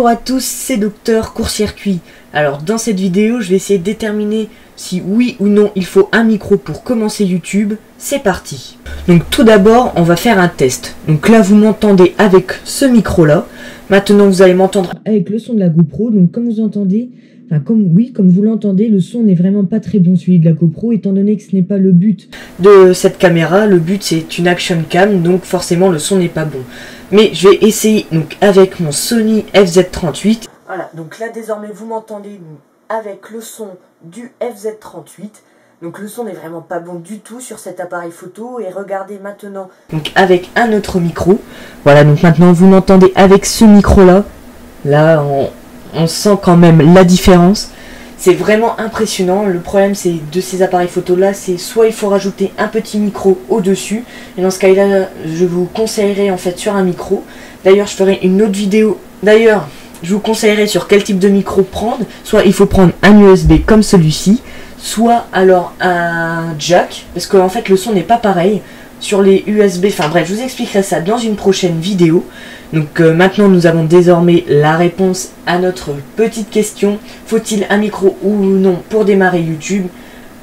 Bonjour à tous, c'est Docteur Court-Circuit. Alors dans cette vidéo, je vais essayer de déterminer si oui ou non il faut un micro pour commencer YouTube. C'est parti. Donc tout d'abord, on va faire un test. Donc là, vous m'entendez avec ce micro-là. Maintenant, vous allez m'entendre avec le son de la GoPro. Donc comme vous entendez, comme vous l'entendez, le son n'est vraiment pas très bon celui de la GoPro, étant donné que ce n'est pas le but de cette caméra. Le but c'est une action cam, donc forcément le son n'est pas bon. Mais je vais essayer donc avec mon Sony FZ38. Voilà, donc là désormais vous m'entendez avec le son du FZ38. Donc le son n'est vraiment pas bon du tout sur cet appareil photo. Et regardez maintenant donc avec un autre micro. Voilà, donc maintenant vous m'entendez avec ce micro là. Là on sent quand même la différence. C'est vraiment impressionnant. Le problème c'est de ces appareils photo là, c'est soit il faut rajouter un petit micro au dessus, et dans ce cas là je vous conseillerais en fait sur un micro. D'ailleurs je ferai une autre vidéo. D'ailleurs je vous conseillerais sur quel type de micro prendre. Soit il faut prendre un USB comme celui-ci, soit alors un jack, parce qu'en fait le son n'est pas pareil sur les USB. Enfin bref, je vous expliquerai ça dans une prochaine vidéo. Donc maintenant nous avons désormais la réponse à notre petite question. Faut-il un micro ou non pour démarrer YouTube?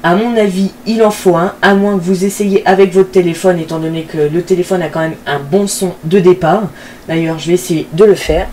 À mon avis, il en faut un, à moins que vous essayiez avec votre téléphone, étant donné que le téléphone a quand même un bon son de départ. D'ailleurs, je vais essayer de le faire.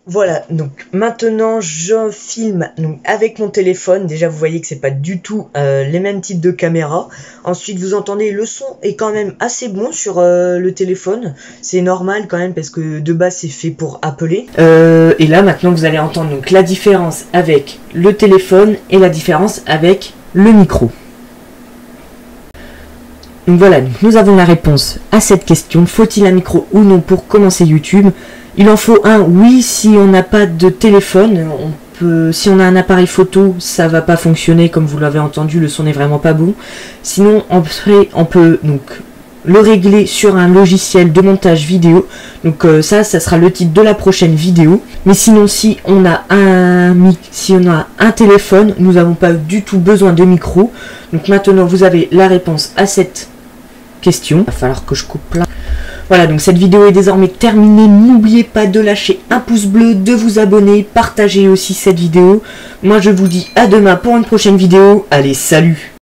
Voilà, donc maintenant je filme donc avec mon téléphone. Déjà vous voyez que c'est pas du tout les mêmes types de caméras. Ensuite vous entendez le son est quand même assez bon sur le téléphone. C'est normal quand même parce que de base c'est fait pour appeler. Et là maintenant vous allez entendre donc la différence avec le téléphone et la différence avec le micro. Donc voilà, donc nous avons la réponse à cette question. Faut-il un micro ou non pour commencer YouTube? Il en faut un, oui, si on n'a pas de téléphone. Si on a un appareil photo, ça va pas fonctionner, comme vous l'avez entendu, le son n'est vraiment pas bon. Sinon, après, on peut donc le régler sur un logiciel de montage vidéo. Donc ça sera le titre de la prochaine vidéo. Mais sinon, si on a un téléphone, nous n'avons pas du tout besoin de micro. Donc maintenant, vous avez la réponse à cette question. Il va falloir que je coupe là. Voilà, donc cette vidéo est désormais terminée. N'oubliez pas de lâcher un pouce bleu, de vous abonner, partager aussi cette vidéo. Moi je vous dis à demain pour une prochaine vidéo. Allez, salut!